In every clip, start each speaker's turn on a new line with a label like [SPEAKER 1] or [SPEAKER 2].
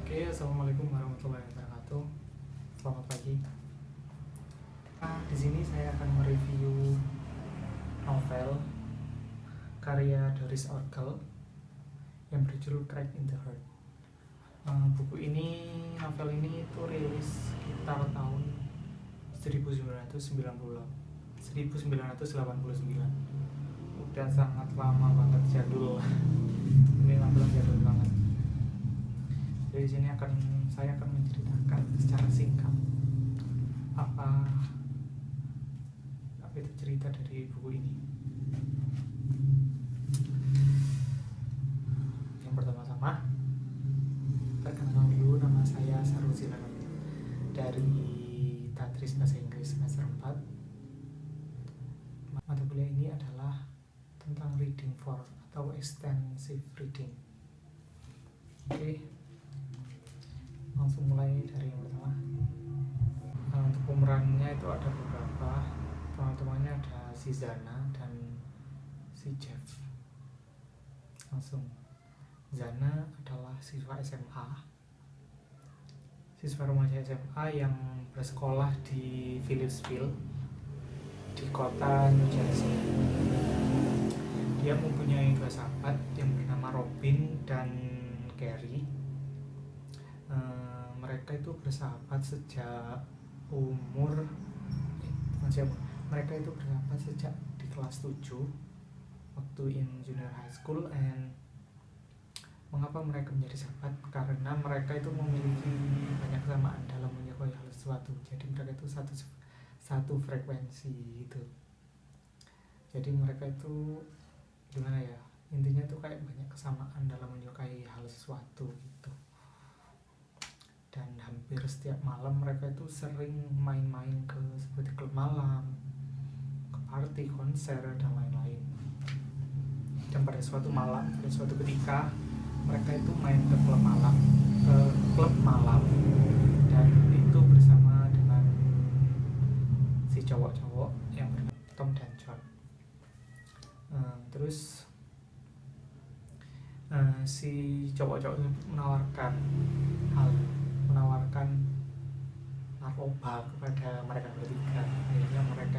[SPEAKER 1] Oke, assalamualaikum warahmatullahi wabarakatuh. Selamat pagi. Di sini saya akan mereview novel karya Doris Orgel yang berjudul Crack in the Heart. Novel ini itu rilis sekitar tahun 1989. Udah sangat lama banget, jadul. Ini novel jadul banget. Jadi di sini saya akan menceritakan secara singkat apa itu cerita dari buku ini. Yang pertama-tama, perkenalkan dulu, nama saya Saruzi dari Tadris Bahasa Inggris semester 4. Mata kuliah ini adalah tentang reading for atau extensive reading. Oke. Langsung mulai dari yang pertama. Untuk pemerannya itu ada beberapa. Teman-temannya ada si Zana dan si Jeff. Langsung. Zana adalah siswa SMA, siswa remaja SMA yang bersekolah di Phillipsville di kota New Jersey. Dia mempunyai dua sahabat yang bernama Robin dan Gary. Mereka itu bersahabat sejak mereka itu bersahabat sejak di kelas 7 waktu in junior high school. And mengapa mereka menjadi sahabat? Karena mereka itu memiliki banyak kesamaan dalam menyukai hal sesuatu. Jadi mereka itu satu frekuensi gitu. Jadi mereka itu gimana ya, intinya tuh kayak banyak kesamaan dalam menyukai hal sesuatu gitu. Dan hampir setiap malam mereka itu sering main-main ke seperti klub malam, ke party, konser, dan lain-lain. Dan pada suatu ketika mereka itu main ke klub malam, dan itu bersama dengan si cowok-cowok yang bernama Tom dan John. Terus si cowok-cowok itu menawarkan narkoba kepada mereka bertiga. Akhirnya mereka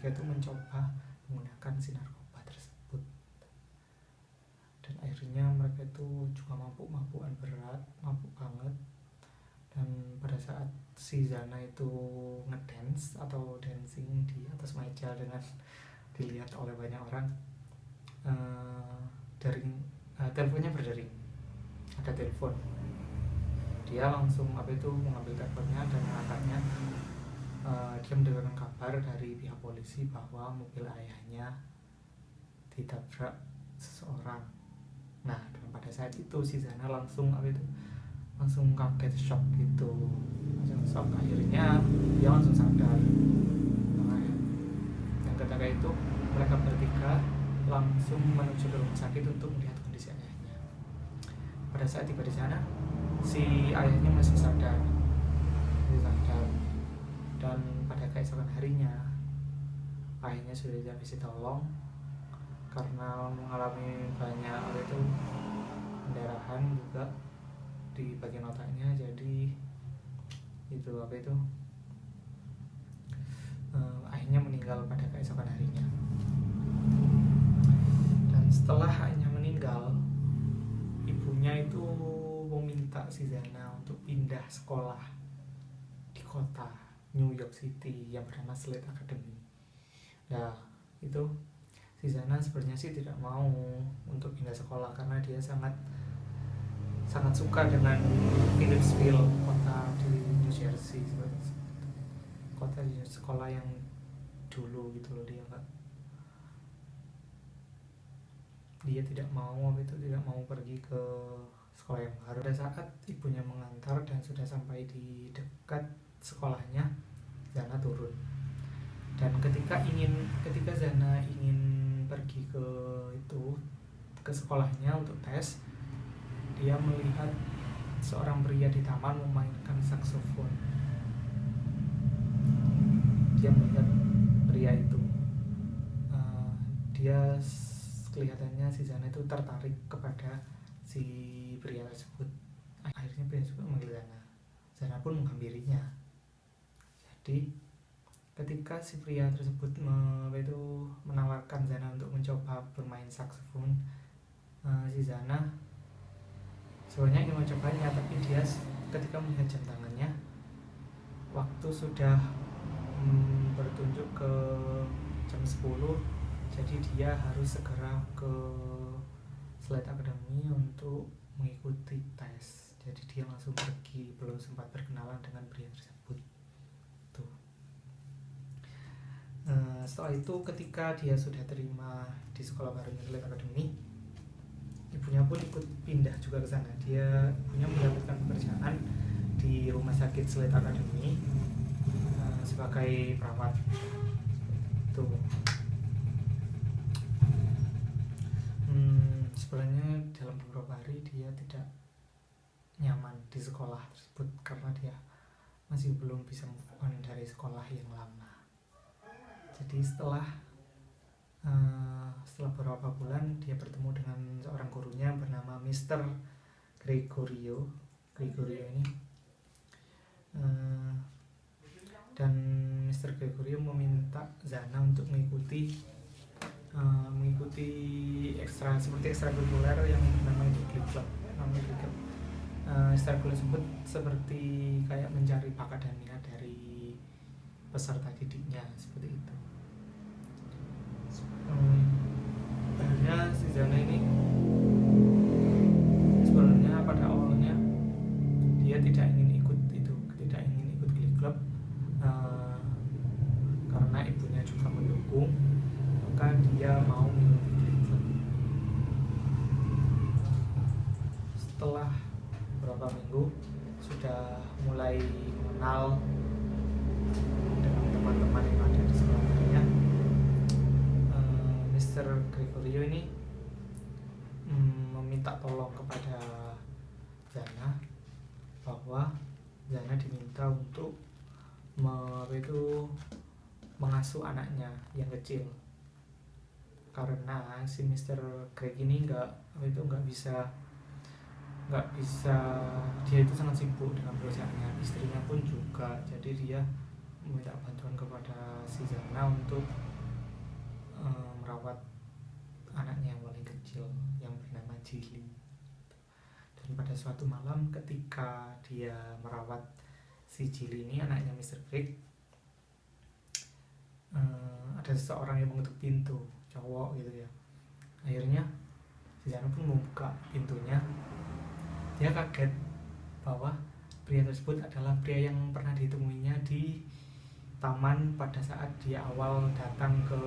[SPEAKER 1] itu mencoba menggunakan si narkoba tersebut. Dan akhirnya mereka itu juga mabuk banget. Dan pada saat si Zana itu ngedance atau dancing di atas meja dengan dilihat oleh banyak orang, teleponnya berdering. Ada telepon. Dia langsung mengambil teleponnya dan mengangkatnya. Dia mendapatkan kabar dari pihak polisi bahwa mobil ayahnya ditabrak seseorang. Nah, dan pada saat itu si Zana langsung kaget, shock gitu. Akhirnya dia langsung sadar. Dan ketika itu mereka bertiga langsung menuju ke rumah sakit untuk melihat kondisi ayahnya. Pada saat tiba di sana, si ayahnya masih sadar. Dan pada keesokan harinya, ayahnya sudah tidak bisa ditolong karena mengalami banyak pendarahan juga di bagian otaknya. Jadi ayahnya meninggal pada keesokan harinya. Dan setelah ayahnya meninggal, ibunya itu meminta si Zana untuk pindah sekolah di kota New York City yang bernama Slade Academy. Ya, itu si Zana sebenarnya sih tidak mau untuk pindah sekolah karena dia sangat suka dengan Phillipsville, kota di New Jersey, kota di sekolah yang dulu gitu loh. Dia tidak mau pergi ke sekolah yang baru. Pada saat ibunya mengantar dan sudah sampai di dekat sekolahnya, Zana turun. Dan ketika Zana ingin pergi ke sekolahnya untuk tes, dia melihat seorang pria di taman memainkan saksofon. Dia melihat pria itu. Dia kelihatannya si Zana itu tertarik kepada si pria tersebut. pun menghampirinya. Jadi ketika si pria tersebut menawarkan Zana untuk mencoba bermain saksofon, si Zana sebenarnya ingin mencobanya, tapi dia ketika melihat jam tangannya, waktu sudah bertunjuk ke jam 10, jadi dia harus segera ke Slade Academy untuk mengikuti tes. Jadi dia langsung pergi, belum sempat berkenalan dengan pria tersebut. Tuh. Setelah itu ketika dia sudah terima di sekolah barunya Slade Academy, ibunya pun ikut pindah juga ke sana. Ibunya mendapatkan pekerjaan di rumah sakit Slade Academy sebagai perawat. Tuh. Sebenarnya dalam beberapa hari dia tidak nyaman di sekolah tersebut karena dia masih belum bisa move on dari sekolah yang lama. Jadi setelah beberapa bulan dia bertemu dengan seorang gurunya bernama Mr. Gregorio ini, dan Mr. Gregorio meminta Zana untuk mengikuti ekstrakurikuler yang bernama itu Glee Club. Ekstrakurikuler tersebut seperti kayak mencari bakat dan minat dari peserta didiknya, seperti itu. Akhirnya si Zana ini sebenarnya pada awalnya dia tidak ingin ikut Glee Club karena ibunya juga mendukung, maka dia mau mengikuti Glee Club. Setelah beberapa minggu sudah mulai mengenal dengan teman-teman yang ada di sekolahnya, Mr. Gregorio ini meminta tolong kepada Zana bahwa Zana diminta untuk mengasuh anaknya yang kecil, karena si Mr. Greg ini nggak bisa, dia itu sangat sibuk dengan pekerjaannya, istrinya pun juga. Jadi dia meminta bantuan kepada si Zana untuk merawat anaknya yang paling kecil yang bernama Jilly. Dan pada suatu malam ketika dia merawat si Jilly ini, anaknya Mr. Greg, ada seseorang yang mengetuk pintu, cowok gitu ya. Akhirnya si Zana pun membuka pintunya. Dia kaget bahwa pria tersebut adalah pria yang pernah ditemuinya di taman pada saat dia awal datang ke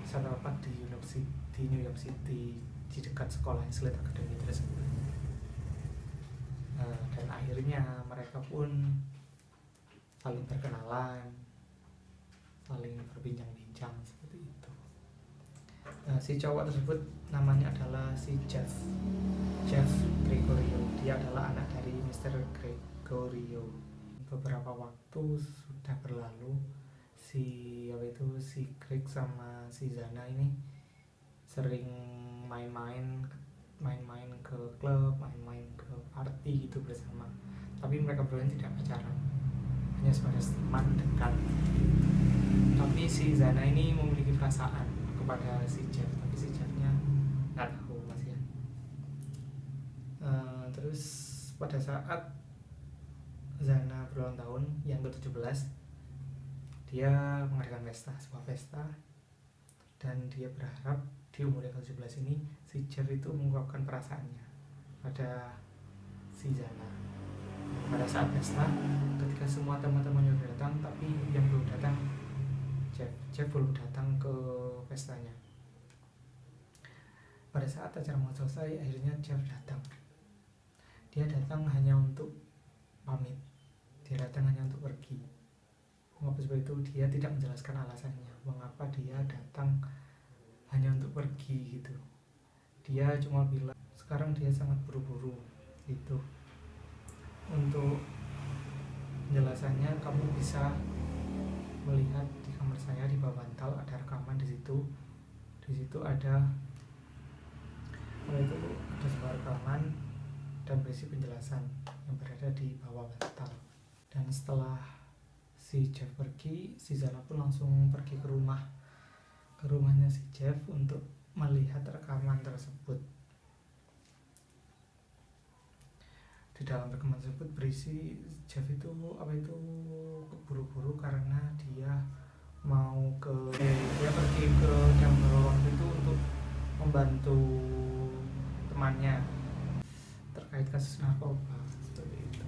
[SPEAKER 1] Central Park di New York City di dekat sekolah Slade Academy tersebut. Dan akhirnya mereka pun saling berkenalan, saling berbincang-bincang seperti itu. Si cowok tersebut namanya adalah si Jeff Gregorio. Dia adalah anak dari Mr. Gregorio. Beberapa waktu sudah berlalu, si Greg sama si Zana ini sering main-main ke klub, main-main ke party gitu bersama. Tapi mereka berdua tidak pacaran, hanya sebatas teman dekat. Tapi si Zana ini memiliki perasaan kepada si Jeff, tapi si Jeffnya nggak tahu masih. Terus pada saat Zana berulang tahun yang ke-17, dia mengadakan sebuah pesta, dan dia berharap di umur yang ke-17 ini si Jeff itu mengungkapkan perasaannya pada si Zana. Pada saat pesta, ketika semua teman-temannya sudah datang, tapi yang belum datang Jeff belum datang ke pestanya. Pada saat acara mau selesai, akhirnya Jeff datang. Dia datang hanya untuk pamit, dia datang hanya untuk pergi. Mengapa sebab itu dia tidak menjelaskan alasannya mengapa dia datang hanya untuk pergi gitu. Dia cuma bilang sekarang dia sangat buru-buru gitu. Untuk penjelasannya kamu bisa melihat di kamar saya, di bawah bantal ada rekaman di situ. Di situ ada sebuah rekaman dan berisi penjelasan yang berada di bawah bantal. Dan setelah si Jeff pergi, si Zana pun langsung pergi ke rumahnya si Jeff untuk melihat rekaman tersebut. Di dalam rekaman tersebut berisi Jeff itu keburu-buru karena dia pergi ke Denver waktu itu untuk membantu temannya terkait kasus narkoba seperti itu.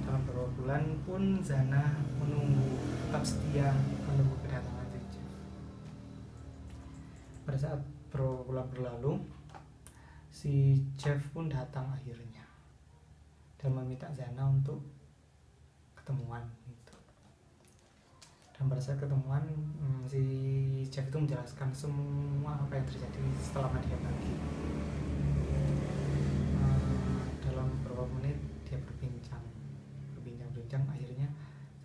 [SPEAKER 1] Dalam beberapa bulan pun Zana tetap setia menunggu kedatangan si Jeff. Pada saat beberapa bulan berlalu, si Jeff pun datang akhirnya dan meminta Zana untuk ketemuan gitu. Dan pada saat ketemuan, si Jeff itu menjelaskan semua apa yang terjadi setelah dia pergi. Dalam beberapa menit dia berbincang, akhirnya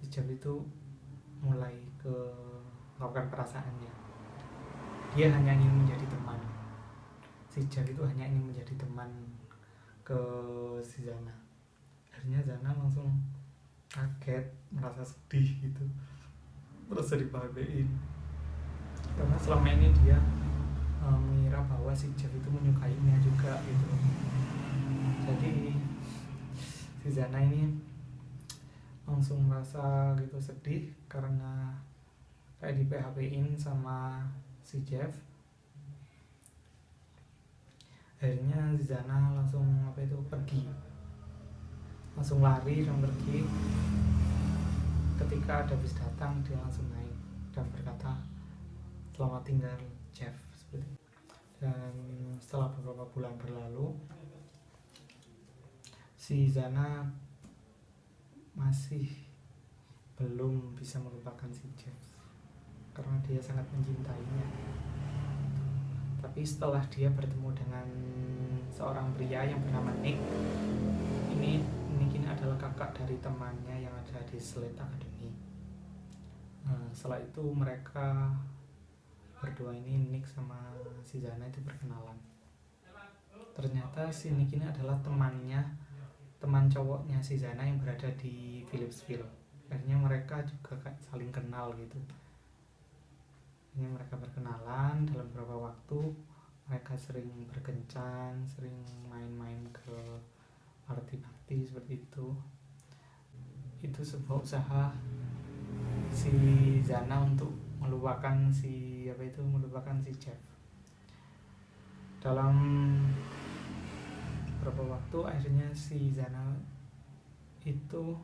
[SPEAKER 1] si Jeff itu mulai melakukan perasaannya. Dia hanya ingin menjadi teman. Si Jeff itu hanya ingin menjadi teman ke si Zana. Akhirnya Zana langsung kaget, merasa sedih gitu, merasa dibahagiain karena selama ini dia mengira bahwa si Jeff itu menyukainya juga gitu. Jadi si Zana ini langsung merasa gitu sedih karena kayak di PHP-in sama si Jeff. Akhirnya Zana langsung pergi, langsung lari dan pergi. Ketika ada bis datang, dia langsung naik dan berkata selamat tinggal Jeff seperti itu. Dan setelah beberapa bulan berlalu, si Zana masih belum bisa melupakan si Jeff karena dia sangat mencintainya. Tapi setelah dia bertemu dengan seorang pria yang bernama Nick, ini adalah kakak dari temannya yang ada di Slate Academy. Setelah itu mereka berdua ini, Nick sama si Zana itu berkenalan. Ternyata si Nick ini adalah teman cowoknya si Zana yang berada di Phillipsville. Akhirnya mereka juga saling kenal gitu. Ini mereka berkenalan. Dalam beberapa waktu mereka sering berkencan, sering main-main ke party seperti itu. Itu sebuah usaha si Zana untuk melupakan si Jeff. Dalam beberapa waktu akhirnya si Zana itu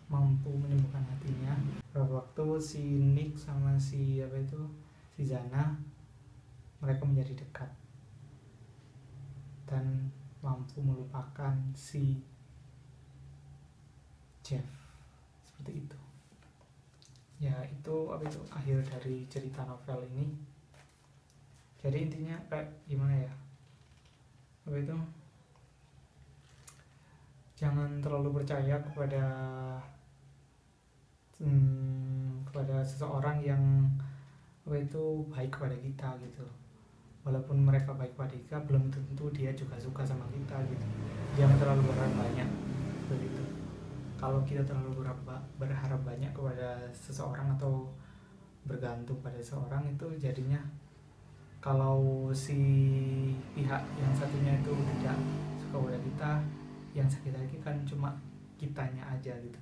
[SPEAKER 1] mampu menyembuhkan hatinya. Beberapa waktu si Nick sama si Zana, mereka menjadi dekat dan mampu melupakan si Jeff seperti itu. Ya itu akhir dari cerita novel ini. Jadi intinya kayak gimana ya, jangan terlalu percaya kepada seseorang yang baik kepada kita gitu. Walaupun mereka baik kepada kita, belum tentu dia juga suka sama kita gitu. Jangan terlalu berharap banyak begitu. Kalau kita terlalu berharap banyak kepada seseorang atau bergantung pada seseorang, itu jadinya kalau si pihak yang satunya itu tidak suka pada kita, yang sakit hati kan cuma kitanya aja gitu.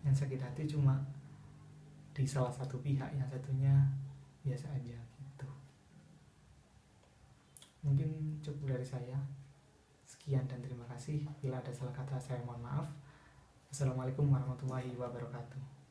[SPEAKER 1] Yang sakit hati cuma di salah satu pihak, yang satunya biasa aja gitu. Mungkin cukup dari saya. Sekian dan terima kasih. Bila ada salah kata saya mohon maaf. Assalamualaikum warahmatullahi wabarakatuh.